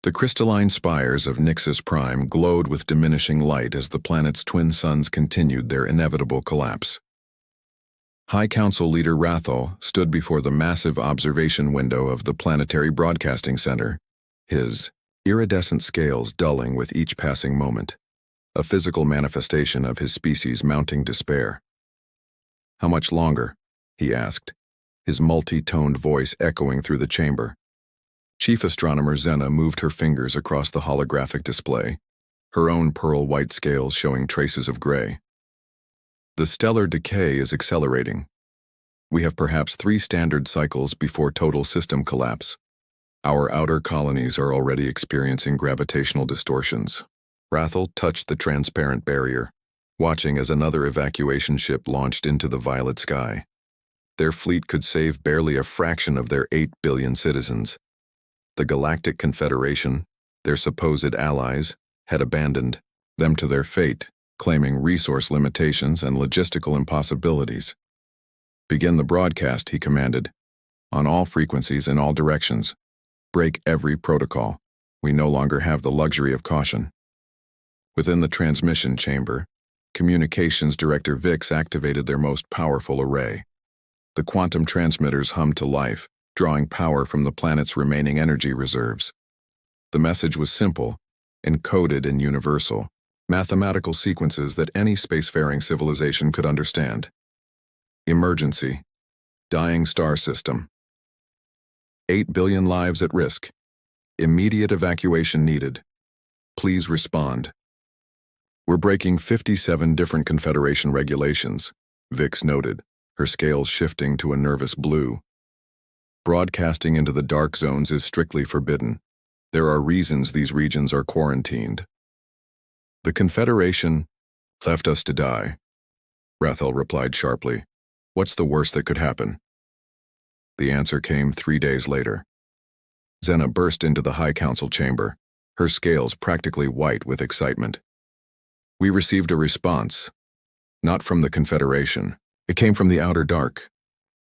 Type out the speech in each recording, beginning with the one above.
The crystalline spires of Nixus Prime glowed with diminishing light as the planet's twin suns continued their inevitable collapse. High Council leader Rathel stood before the massive observation window of the Planetary Broadcasting Center, his iridescent scales dulling with each passing moment, a physical manifestation of his species' mounting despair. "How much longer?" he asked, his multi-toned voice echoing through the chamber. Chief Astronomer Zena moved her fingers across the holographic display, her own pearl-white scales showing traces of gray. "The stellar decay is accelerating. We have perhaps 3 standard cycles before total system collapse. Our outer colonies are already experiencing gravitational distortions." Rathel touched the transparent barrier, watching as another evacuation ship launched into the violet sky. Their fleet could save barely a fraction of their 8 billion citizens. The Galactic Confederation, their supposed allies, had abandoned them to their fate, claiming resource limitations and logistical impossibilities. "Begin the broadcast," he commanded. "On all frequencies in all directions. Break every protocol. We no longer have the luxury of caution." Within the transmission chamber, Communications Director Vix activated their most powerful array. The quantum transmitters hummed to life, drawing power from the planet's remaining energy reserves. The message was simple, encoded in universal, mathematical sequences that any spacefaring civilization could understand. Emergency. Dying star system. 8 billion lives at risk. Immediate evacuation needed. Please respond. "We're breaking 57 different Confederation regulations," Vix noted, her scales shifting to a nervous blue. "Broadcasting into the dark zones is strictly forbidden. There are reasons these regions are quarantined." "The Confederation left us to die," Rathel replied sharply. "What's the worst that could happen?" The answer came 3 days later. Zena burst into the High Council chamber, her scales practically white with excitement. "We received a response. Not from the Confederation. It came from the outer dark."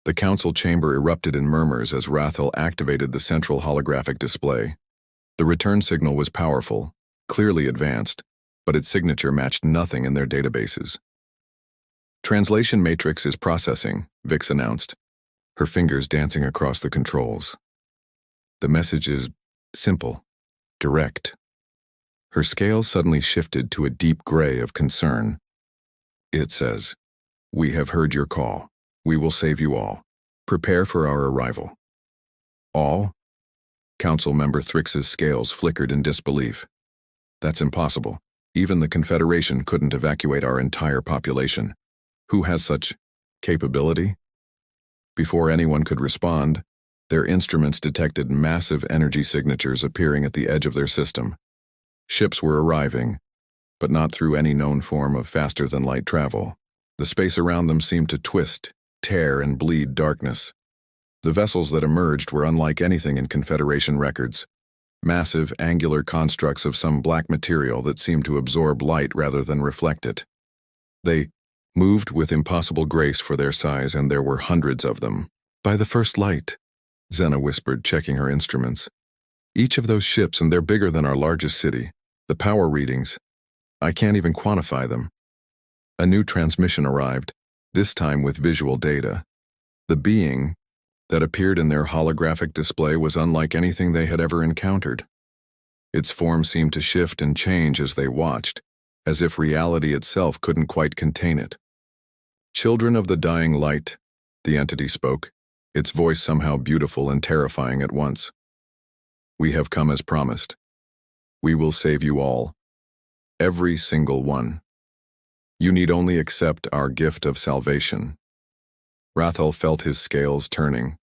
The council chamber erupted in murmurs as Rathel activated the central holographic display. The return signal was powerful, clearly advanced, but its signature matched nothing in their databases. "Translation matrix is processing," Vix announced, her fingers dancing across the controls. "The message is simple, direct." Her scales suddenly shifted to a deep gray of concern. "It says, 'We have heard your call. We will save you all. Prepare for our arrival.'" "All?" Council member Thrix's scales flickered in disbelief. "That's impossible. Even the Confederation couldn't evacuate our entire population. Who has such capability?" Before anyone could respond, their instruments detected massive energy signatures appearing at the edge of their system. Ships were arriving, but not through any known form of faster-than-light travel. The space around them seemed to twist, tear, and bleed darkness. The vessels that emerged were unlike anything in Confederation records. Massive, angular constructs of some black material that seemed to absorb light rather than reflect it. They moved with impossible grace for their size, and there were hundreds of them. "By the first light," Zena whispered, checking her instruments. "Each of those ships, and they're bigger than our largest city. The power readings, I can't even quantify them." A new transmission arrived, this time with visual data. The being that appeared in their holographic display was unlike anything they had ever encountered. Its form seemed to shift and change as they watched, as if reality itself couldn't quite contain it. "Children of the dying light," the entity spoke, its voice somehow beautiful and terrifying at once. "We have come as promised. We will save you all. Every single one. You need only accept our gift of salvation." Rathel felt his scales turning,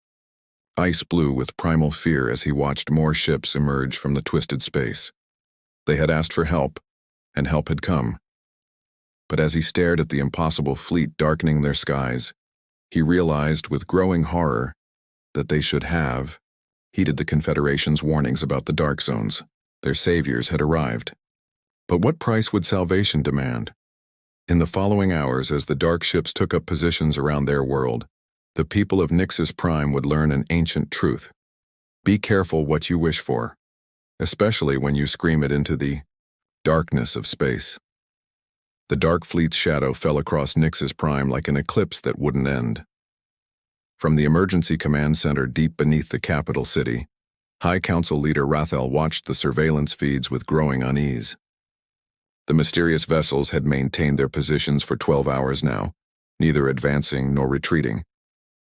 ice blue with primal fear as he watched more ships emerge from the twisted space. They had asked for help, and help had come. But as he stared at the impossible fleet darkening their skies, he realized with growing horror that they should have heeded the Confederation's warnings about the dark zones. Their saviors had arrived. But what price would salvation demand? In the following hours, as the dark ships took up positions around their world, the people of Nixus Prime would learn an ancient truth. Be careful what you wish for, especially when you scream it into the darkness of space. The Dark Fleet's shadow fell across Nix's Prime like an eclipse that wouldn't end. From the emergency command center deep beneath the capital city, High Council leader Rathel watched the surveillance feeds with growing unease. The mysterious vessels had maintained their positions for 12 hours now, neither advancing nor retreating,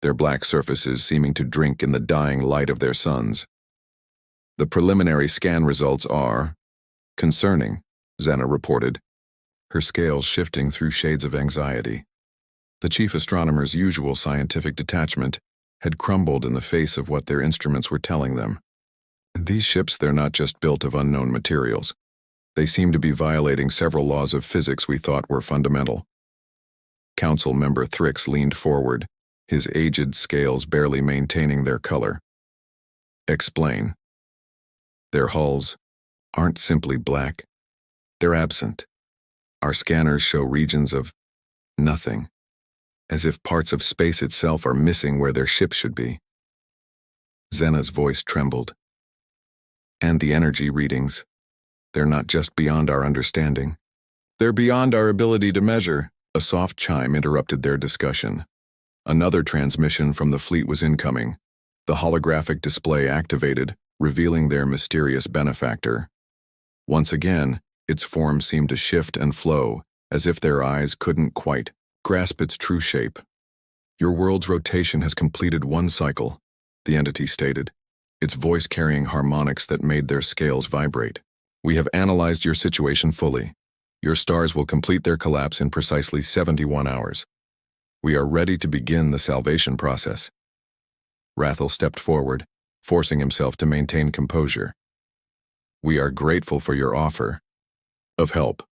their black surfaces seeming to drink in the dying light of their suns. The preliminary scan results are concerning, Xena reported, her scales shifting through shades of anxiety. The chief astronomer's usual scientific detachment had crumbled in the face of what their instruments were telling them. These ships, they're not just built of unknown materials. They seem to be violating several laws of physics we thought were fundamental. Council member Thrix leaned forward, his aged scales barely maintaining their color. Explain. Their hulls aren't simply black. They're absent. Our scanners show regions of nothing, as if parts of space itself are missing where their ships should be. Xena's voice trembled. And the energy readings, they're not just beyond our understanding. They're beyond our ability to measure. A soft chime interrupted their discussion. Another transmission from the fleet was incoming. The holographic display activated, revealing their mysterious benefactor. Once again, its form seemed to shift and flow, as if their eyes couldn't quite grasp its true shape. Your world's rotation has completed one cycle, the entity stated, its voice carrying harmonics that made their scales vibrate. We have analyzed your situation fully. Your stars will complete their collapse in precisely 71 hours. We are ready to begin the salvation process. Rathel stepped forward, forcing himself to maintain composure. We are grateful for your offer of help,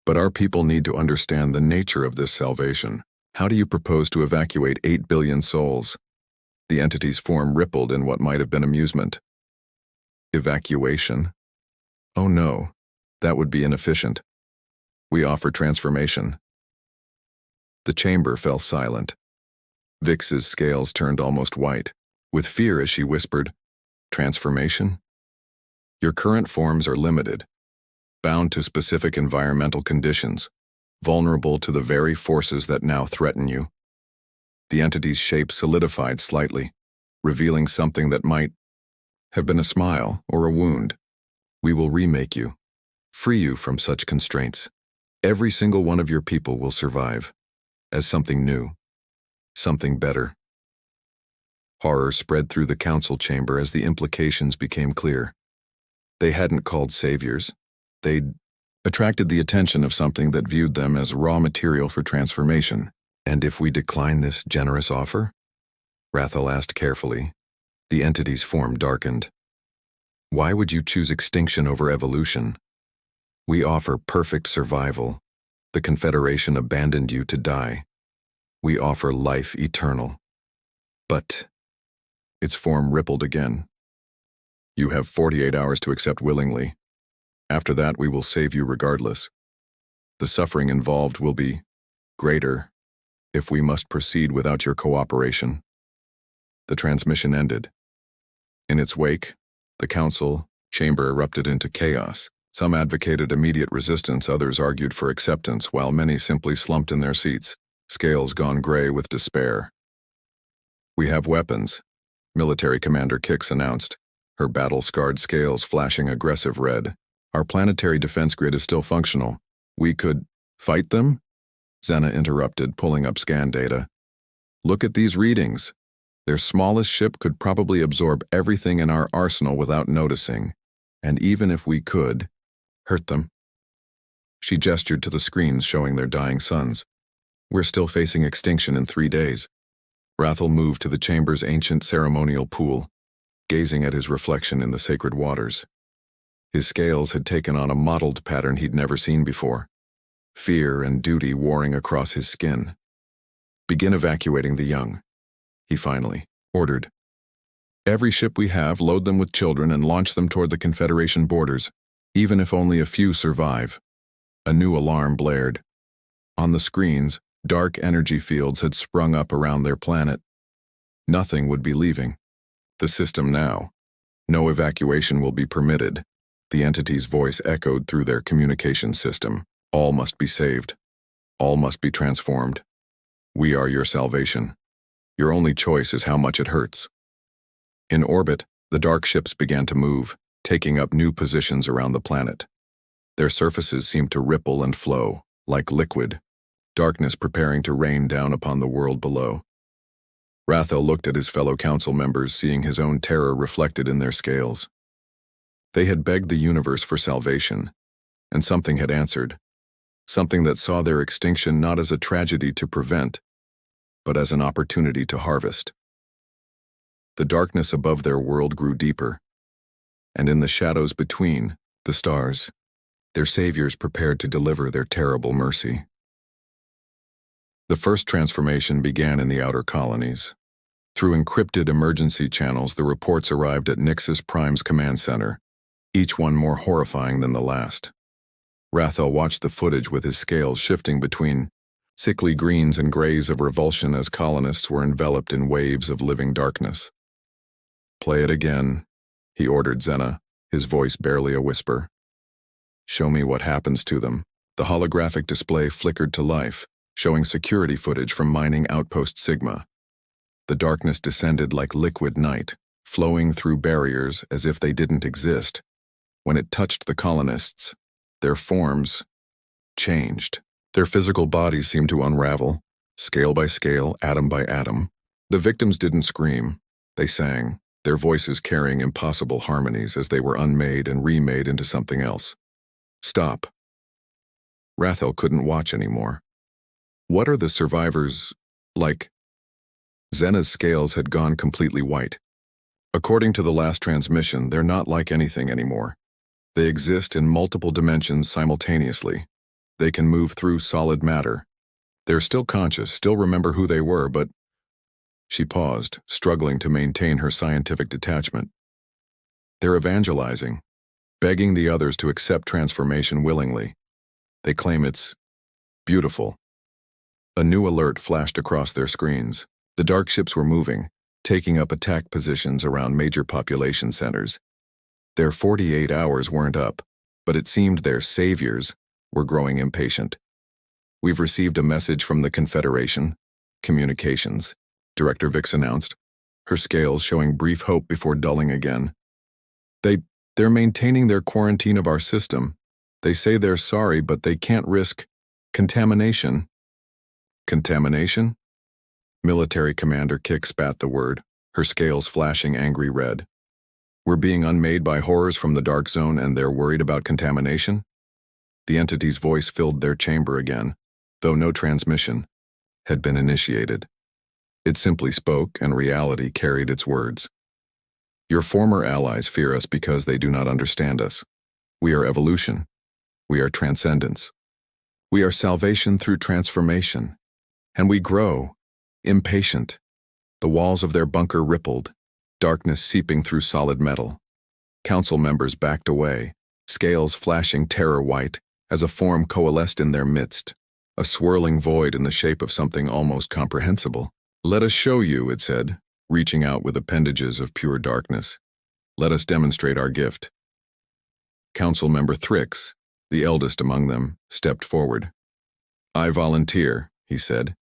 but our people need to understand the nature of this salvation. How do you propose to evacuate 8 billion souls? The entity's form rippled in what might have been amusement. Evacuation? Oh no, that would be inefficient. We offer transformation. The chamber fell silent. Vix's scales turned almost white, with fear as she whispered, Transformation? Your current forms are limited, bound to specific environmental conditions, vulnerable to the very forces that now threaten you. The entity's shape solidified slightly, revealing something that might have been a smile or a wound. We will remake you, free you from such constraints. Every single one of your people will survive, as something new, something better. Horror spread through the council chamber as the implications became clear. They hadn't called saviors. They'd attracted the attention of something that viewed them as raw material for transformation. And if we decline this generous offer? Rathel asked carefully. The entity's form darkened. Why would you choose extinction over evolution? We offer perfect survival. The Confederation abandoned you to die. We offer life eternal. But its form rippled again. You have 48 hours to accept willingly. After that, we will save you regardless. The suffering involved will be greater if we must proceed without your cooperation. The transmission ended. In its wake, the council chamber erupted into chaos. Some advocated immediate resistance, others argued for acceptance, while many simply slumped in their seats, scales gone gray with despair. We have weapons, Military Commander Kix announced, her battle-scarred scales flashing aggressive red. Our planetary defense grid is still functional. We could fight them? Xena interrupted, pulling up scan data. Look at these readings. Their smallest ship could probably absorb everything in our arsenal without noticing, and even if we could, hurt them. She gestured to the screens showing their dying suns. We're still facing extinction in 3 days. Rathel moved to the chamber's ancient ceremonial pool, gazing at his reflection in the sacred waters. His scales had taken on a mottled pattern he'd never seen before, fear and duty warring across his skin. Begin evacuating the young, he finally ordered. Every ship we have, load them with children and launch them toward the Confederation borders, even if only a few survive. A new alarm blared. On the screens, dark energy fields had sprung up around their planet. Nothing would be leaving the system now. No evacuation will be permitted. The entity's voice echoed through their communication system. All must be saved. All must be transformed. We are your salvation. Your only choice is how much it hurts. In orbit, the dark ships began to move, taking up new positions around the planet. Their surfaces seemed to ripple and flow, like liquid, darkness preparing to rain down upon the world below. Rathel looked at his fellow council members, seeing his own terror reflected in their scales. They had begged the universe for salvation, and something had answered, something that saw their extinction not as a tragedy to prevent, but as an opportunity to harvest. The darkness above their world grew deeper, and in the shadows between, the stars, their saviors prepared to deliver their terrible mercy. The first transformation began in the outer colonies. Through encrypted emergency channels, the reports arrived at Nixus Prime's command center, each one more horrifying than the last. Rathel watched the footage with his scales shifting between sickly greens and grays of revulsion as colonists were enveloped in waves of living darkness. "Play it again," he ordered Xena, his voice barely a whisper. "Show me what happens to them." The holographic display flickered to life, showing security footage from mining outpost Sigma. The darkness descended like liquid night, flowing through barriers as if they didn't exist. When it touched the colonists, their forms changed. Their physical bodies seemed to unravel, scale by scale, atom by atom. The victims didn't scream, they sang, their voices carrying impossible harmonies as they were unmade and remade into something else. "Stop." Rathel couldn't watch anymore. "What are the survivors like?" Xena's scales had gone completely white. "According to the last transmission, they're not like anything anymore. They exist in multiple dimensions simultaneously. They can move through solid matter. They're still conscious, still remember who they were, but..." She paused, struggling to maintain her scientific detachment. "They're evangelizing, begging the others to accept transformation willingly. They claim it's beautiful." A new alert flashed across their screens. The dark ships were moving, taking up attack positions around major population centers. Their 48 hours weren't up, but it seemed their saviors were growing impatient. "We've received a message from the Confederation. Communications," Director Vix announced, her scales showing brief hope before dulling again. They're maintaining their quarantine of our system. They say they're sorry, but they can't risk contamination." "Contamination?" Military Commander Kick spat the word, her scales flashing angry red. "We're being unmade by horrors from the dark zone and they're worried about contamination?" The entity's voice filled their chamber again, though no transmission had been initiated. It simply spoke, and reality carried its words. "Your former allies fear us because they do not understand us. We are evolution. We are transcendence. We are salvation through transformation. And we grow, impatient." The walls of their bunker rippled, darkness seeping through solid metal. Council members backed away, scales flashing terror white as a form coalesced in their midst, a swirling void in the shape of something almost comprehensible. "Let us show you," it said, reaching out with appendages of pure darkness. "Let us demonstrate our gift." Council member Thrix, the eldest among them, stepped forward. "I volunteer," he said,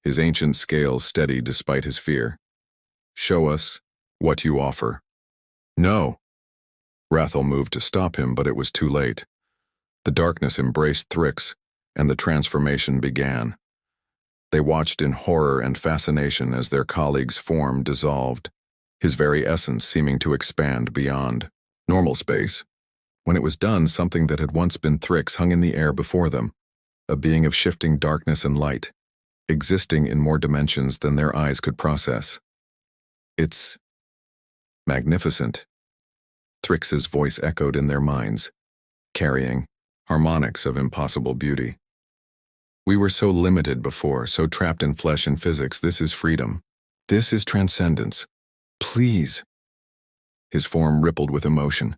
his ancient scales steady despite his fear. "Show us what you offer." "No." Rathel moved to stop him, but it was too late. The darkness embraced Thrix, and the transformation began. They watched in horror and fascination as their colleague's form dissolved, his very essence seeming to expand beyond normal space. When it was done, something that had once been Thrix hung in the air before them, a being of shifting darkness and light, existing in more dimensions than their eyes could process. "It's magnificent," Thrix's voice echoed in their minds, carrying harmonics of impossible beauty. "We were so limited before, so trapped in flesh and physics. This is freedom. This is transcendence. Please." His form rippled with emotion.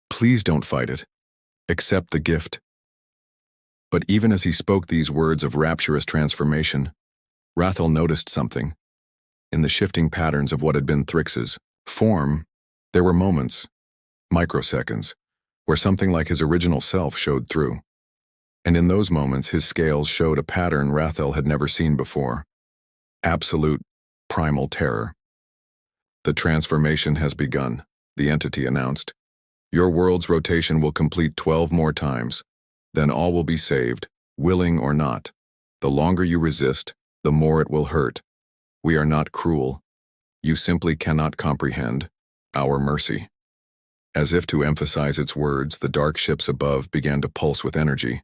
"Please don't fight it. Accept the gift." But even as he spoke these words of rapturous transformation, Rathel noticed something. In the shifting patterns of what had been Thrix's form, there were moments, microseconds, where something like his original self showed through. And in those moments, his scales showed a pattern Rathel had never seen before. Absolute, primal terror. "The transformation has begun," the entity announced. "Your world's rotation will complete 12 more times. Then all will be saved, willing or not. The longer you resist, the more it will hurt. We are not cruel. You simply cannot comprehend our mercy." As if to emphasize its words, the dark ships above began to pulse with energy.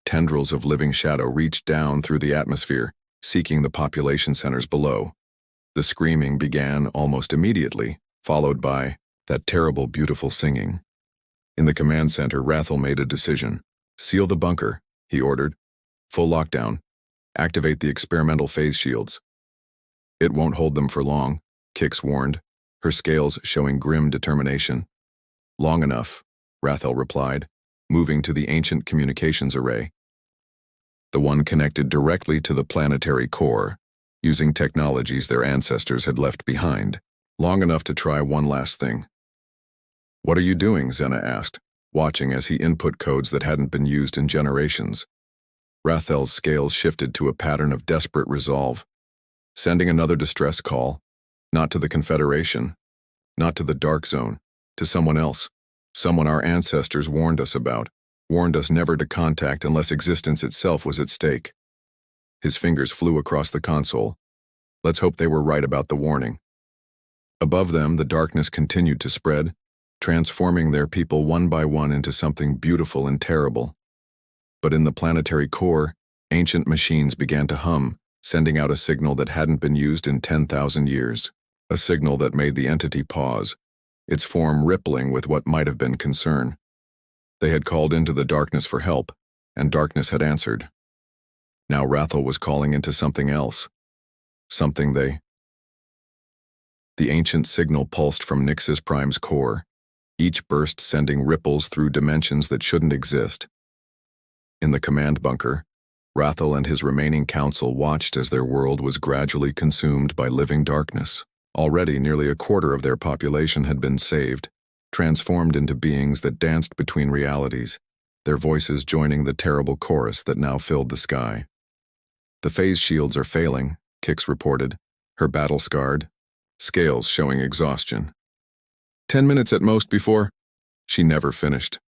Tendrils of living shadow reached down through the atmosphere, seeking the population centers below. The screaming began almost immediately, followed by that terrible, beautiful singing. In the command center, Rathel made a decision. "Seal the bunker," he ordered. "Full lockdown. Activate the experimental phase shields." "It won't hold them for long," Kix warned, her scales showing grim determination. "Long enough," Rathel replied, moving to the ancient communications array. The one connected directly to the planetary core, using technologies their ancestors had left behind. Long enough to try one last thing. "What are you doing?" Xena asked, watching as he input codes that hadn't been used in generations. Rathel's scales shifted to a pattern of desperate resolve. "Sending another distress call. Not to the Confederation. Not to the Dark Zone. To someone else. Someone our ancestors warned us about. Warned us never to contact unless existence itself was at stake." His fingers flew across the console. Let's hope they were right about the warning. Above them, the darkness continued to spread, transforming their people one by one into something beautiful and terrible. But in the planetary core, ancient machines began to hum, sending out a signal that hadn't been used in 10,000 years. A signal that made the entity pause, its form rippling with what might have been concern. They had called into the darkness for help, and darkness had answered. Now Rathel was calling into something else. Something they... The ancient signal pulsed from Nix's Prime's core, each burst sending ripples through dimensions that shouldn't exist. In the command bunker, Rathel and his remaining council watched as their world was gradually consumed by living darkness. Already nearly a quarter of their population had been saved, transformed into beings that danced between realities, their voices joining the terrible chorus that now filled the sky. "The phase shields are failing," Kix reported, her battle-scarred, scales showing exhaustion. 10 minutes at most before..." She never finished.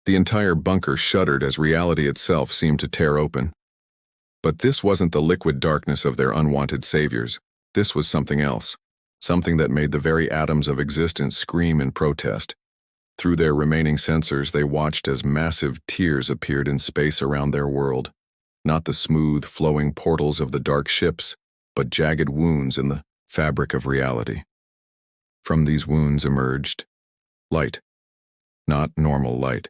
The entire bunker shuddered as reality itself seemed to tear open. But this wasn't the liquid darkness of their unwanted saviors. This was something else. Something that made the very atoms of existence scream in protest. Through their remaining sensors, they watched as massive tears appeared in space around their world. Not the smooth, flowing portals of the dark ships, but jagged wounds in the fabric of reality. From these wounds emerged light. Not normal light.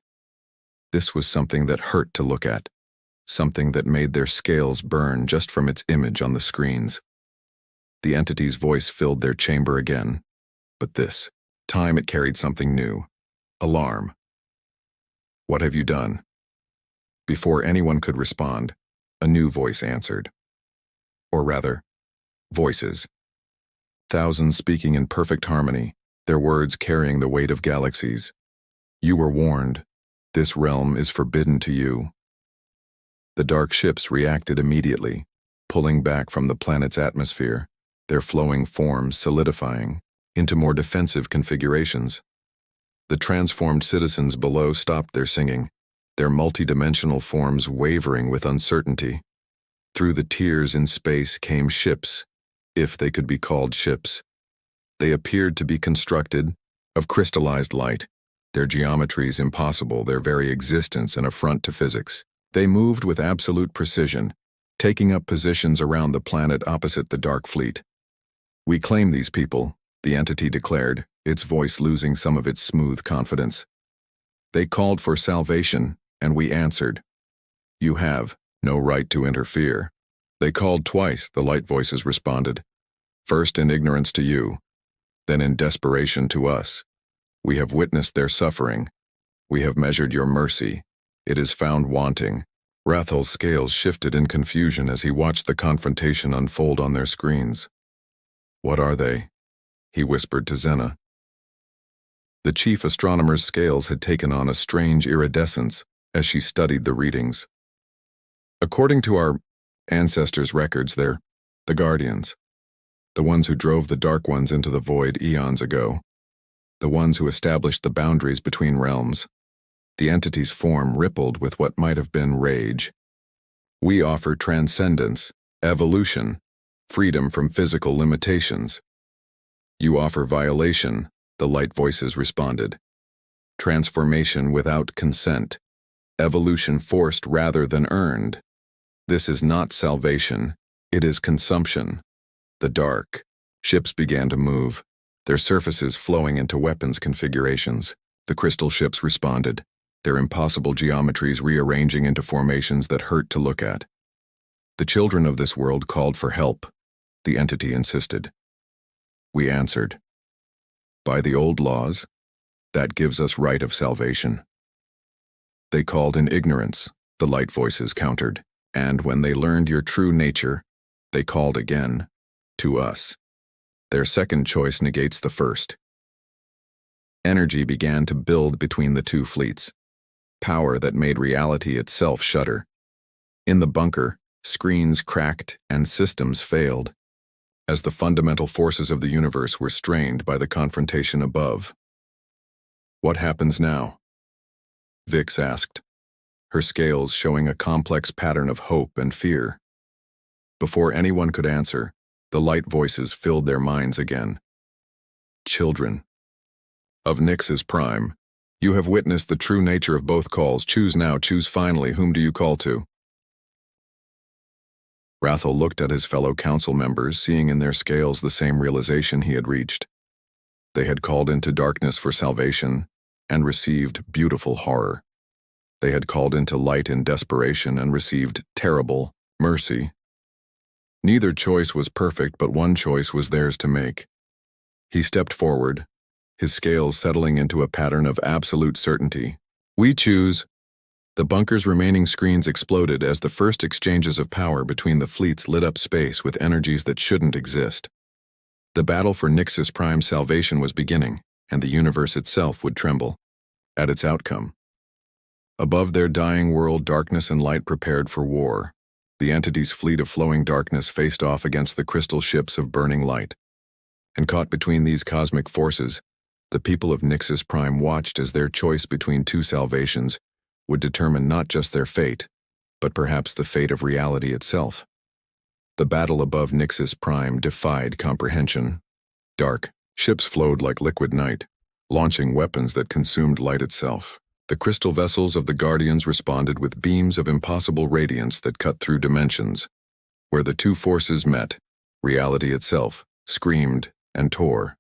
This was something that hurt to look at. Something that made their scales burn just from its image on the screens. The entity's voice filled their chamber again, but this time it carried something new. Alarm. "What have you done?" Before anyone could respond, a new voice answered. Or rather, voices. Thousands speaking in perfect harmony, their words carrying the weight of galaxies. "You were warned. This realm is forbidden to you." The dark ships reacted immediately, pulling back from the planet's atmosphere, their flowing forms solidifying into more defensive configurations. The transformed citizens below stopped their singing, their multidimensional forms wavering with uncertainty. Through the tears in space came ships, if they could be called ships. They appeared to be constructed of crystallized light, their geometries impossible, their very existence an affront to physics. They moved with absolute precision, taking up positions around the planet opposite the Dark Fleet. "We claim these people," the entity declared, its voice losing some of its smooth confidence. "They called for salvation, and we answered. You have no right to interfere." "They called twice," the light voices responded. "First in ignorance to you, then in desperation to us. We have witnessed their suffering. We have measured your mercy. It is found wanting." Rathel's scales shifted in confusion as he watched the confrontation unfold on their screens. "What are they?" he whispered to Xena. The chief astronomer's scales had taken on a strange iridescence as she studied the readings. According to our ancestors' records, they're the Guardians, the ones who drove the Dark Ones into the void eons ago, the ones who established the boundaries between realms. The entity's form rippled with what might have been rage. We offer transcendence, evolution, freedom from physical limitations. You offer violation, the light voices responded. Transformation without consent, evolution forced rather than earned. This is not salvation, it is consumption. The dark ships began to move, their surfaces flowing into weapons configurations. The crystal ships responded, their impossible geometries rearranging into formations that hurt to look at. The children of this world called for help, the entity insisted. We answered. By the old laws, that gives us right of salvation. They called in ignorance, the light voices countered, and when they learned your true nature, they called again, to us. Their second choice negates the first. Energy began to build between the two fleets, power that made reality itself shudder. In the bunker, screens cracked and systems failed, as the fundamental forces of the universe were strained by the confrontation above. What happens now? Vix asked, her scales showing a complex pattern of hope and fear. Before anyone could answer, the light voices filled their minds again. Children of Nyx's prime, you have witnessed the true nature of both calls. Choose now, choose finally. Whom do you call to? Rathel looked at his fellow council members, seeing in their scales the same realization he had reached. They had called into darkness for salvation and received beautiful horror. They had called into light in desperation and received terrible mercy. Neither choice was perfect, but one choice was theirs to make. He stepped forward, his scales settling into a pattern of absolute certainty. We choose. The bunker's remaining screens exploded as the first exchanges of power between the fleets lit up space with energies that shouldn't exist. The battle for Nyx's prime salvation was beginning, and the universe itself would tremble at its outcome. Above their dying world, darkness and light prepared for war. The entity's fleet of flowing darkness faced off against the crystal ships of burning light. And caught between these cosmic forces, the people of Nyx's prime watched as their choice between two salvations would determine not just their fate, but perhaps the fate of reality itself. The battle above Nyx's prime defied comprehension. Dark ships flowed like liquid night, launching weapons that consumed light itself. The crystal vessels of the Guardians responded with beams of impossible radiance that cut through dimensions. Where the two forces met, reality itself screamed and tore.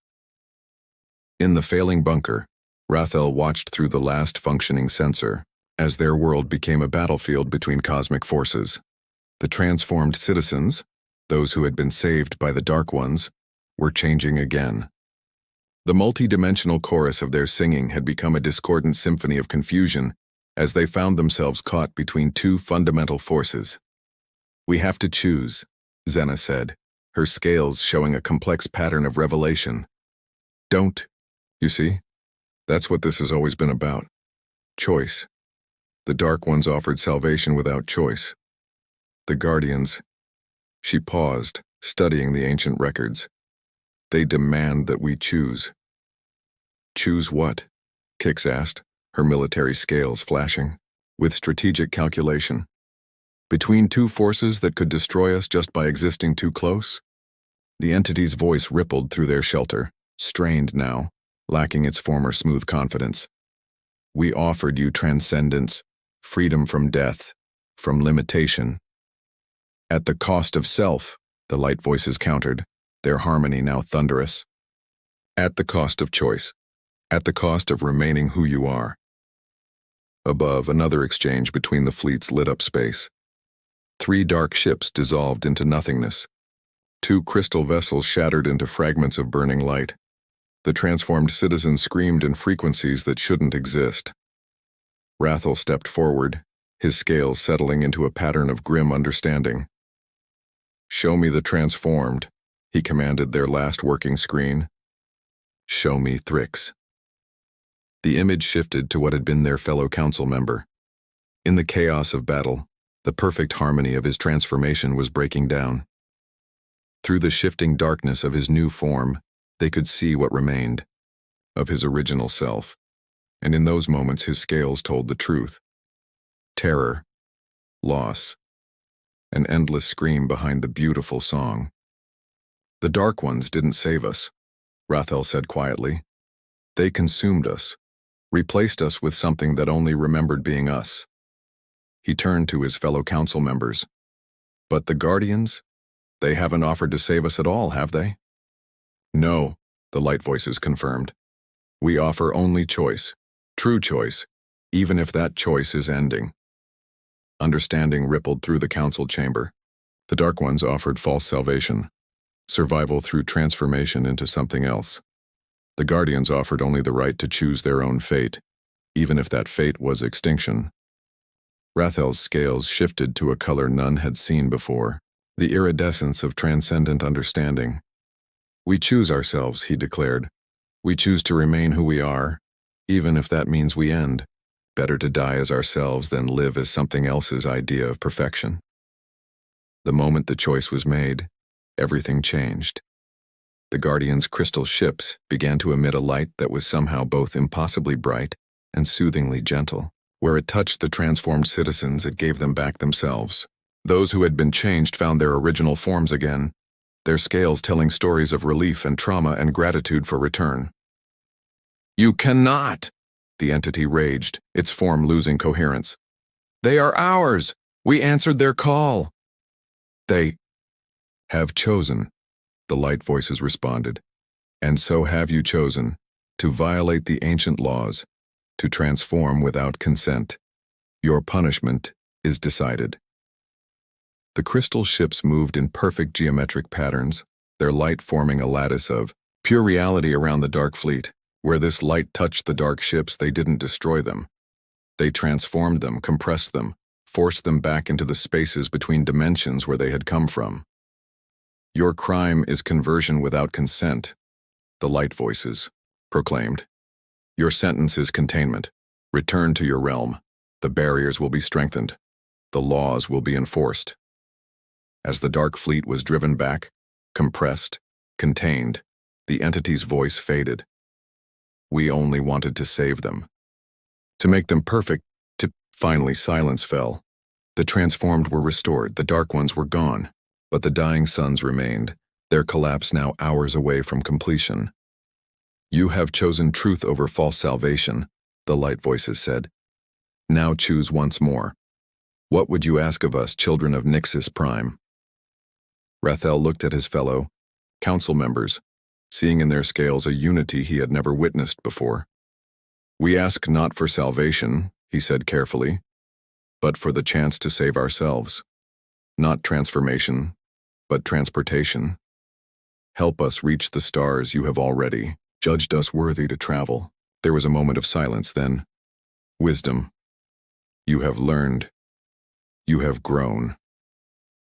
In the failing bunker, Rathel watched through the last functioning sensor as their world became a battlefield between cosmic forces. The transformed citizens, those who had been saved by the Dark Ones, were changing again. The multi-dimensional chorus of their singing had become a discordant symphony of confusion as they found themselves caught between two fundamental forces. We have to choose, Xena said, her scales showing a complex pattern of revelation. Don't, you see? That's what this has always been about. Choice. The Dark Ones offered salvation without choice. The Guardians. She paused, studying the ancient records. They demand that we choose. Choose what? Kix asked, her military scales flashing. With strategic calculation. Between two forces that could destroy us just by existing too close? The entity's voice rippled through their shelter, strained now, lacking its former smooth confidence. We offered you transcendence, freedom from death, from limitation. At the cost of self, the light voices countered, their harmony now thunderous. At the cost of choice, at the cost of remaining who you are. Above, another exchange between the fleets lit up space. 3 dark ships dissolved into nothingness. 2 crystal vessels shattered into fragments of burning light. The transformed citizens screamed in frequencies that shouldn't exist. Rathel stepped forward, his scales settling into a pattern of grim understanding. Show me the transformed, he commanded their last working screen. Show me Thrix. The image shifted to what had been their fellow council member. In the chaos of battle, the perfect harmony of his transformation was breaking down. Through the shifting darkness of his new form, they could see what remained of his original self, and in those moments his scales told the truth. Terror, loss, an endless scream behind the beautiful song. The Dark Ones didn't save us, Rathel said quietly. They consumed us, replaced us with something that only remembered being us. He turned to his fellow council members. But the Guardians? They haven't offered to save us at all, have they? No, the light voices confirmed. We offer only choice, true choice, even if that choice is ending. Understanding rippled through the council chamber. The Dark Ones offered false salvation, survival through transformation into something else. The Guardians offered only the right to choose their own fate, even if that fate was extinction. Rathel's scales shifted to a color none had seen before, the iridescence of transcendent understanding. We choose ourselves, he declared. We choose to remain who we are, even if that means we end. Better to die as ourselves than live as something else's idea of perfection. The moment the choice was made, everything changed. The Guardians' crystal ships began to emit a light that was somehow both impossibly bright and soothingly gentle. Where it touched the transformed citizens, it gave them back themselves. Those who had been changed found their original forms again, their scales telling stories of relief and trauma and gratitude for return. You cannot! The entity raged, its form losing coherence. They are ours! We answered their call! They have chosen, the light voices responded. And so have you chosen, to violate the ancient laws, to transform without consent. Your punishment is decided. The crystal ships moved in perfect geometric patterns, their light forming a lattice of pure reality around the dark fleet. Where this light touched the dark ships, they didn't destroy them. They transformed them, compressed them, forced them back into the spaces between dimensions where they had come from. Your crime is conversion without consent, the light voices proclaimed. Your sentence is containment. Return to your realm. The barriers will be strengthened. The laws will be enforced. As the dark fleet was driven back, compressed, contained, the entity's voice faded. We only wanted to save them. To make them perfect, finally silence fell. The transformed were restored, the Dark Ones were gone, but the dying suns remained, their collapse now hours away from completion. You have chosen truth over false salvation, the light voices said. Now choose once more. What would you ask of us, children of Nixis Prime? Rathel looked at his fellow council members, seeing in their scales a unity he had never witnessed before. We ask not for salvation, he said carefully, but for the chance to save ourselves. Not transformation, but transportation. Help us reach the stars you have already judged us worthy to travel. There was a moment of silence, then. Wisdom. You have learned. You have grown.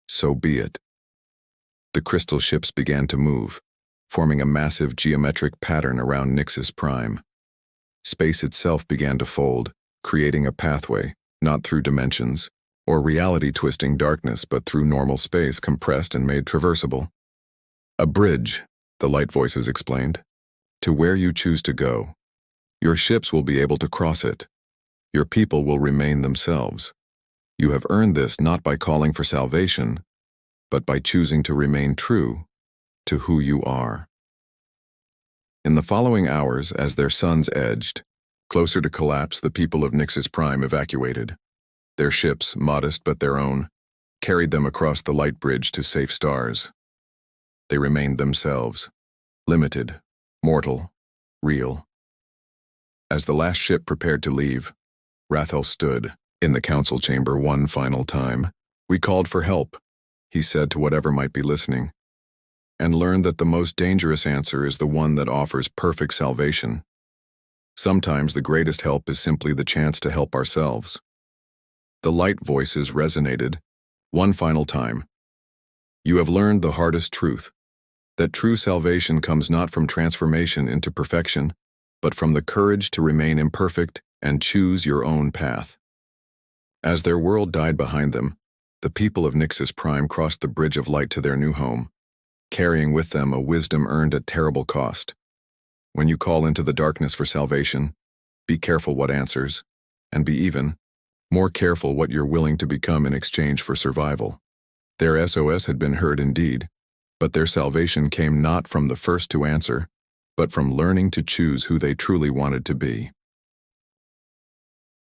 So be it. The crystal ships began to move, forming a massive geometric pattern around Nixis Prime. Space itself began to fold, creating a pathway, not through dimensions, or reality-twisting darkness, but through normal space compressed and made traversable. A bridge, the light voices explained, to where you choose to go. Your ships will be able to cross it. Your people will remain themselves. You have earned this not by calling for salvation, but by choosing to remain true to who you are. In the following hours, as their suns edged closer to collapse, the people of Nixis Prime evacuated. Their ships, modest but their own, carried them across the light bridge to safe stars. They remained themselves, limited, mortal, real. As the last ship prepared to leave, Rathel stood in the council chamber one final time. We called for help, he said to whatever might be listening, and learned that the most dangerous answer is the one that offers perfect salvation. Sometimes the greatest help is simply the chance to help ourselves. The light voices resonated, one final time. You have learned the hardest truth, that true salvation comes not from transformation into perfection, but from the courage to remain imperfect and choose your own path. As their world died behind them, the people of Nixus Prime crossed the bridge of light to their new home, carrying with them a wisdom earned at terrible cost. When you call into the darkness for salvation, be careful what answers, and be even more careful what you're willing to become in exchange for survival. Their SOS had been heard indeed, but their salvation came not from the first to answer, but from learning to choose who they truly wanted to be.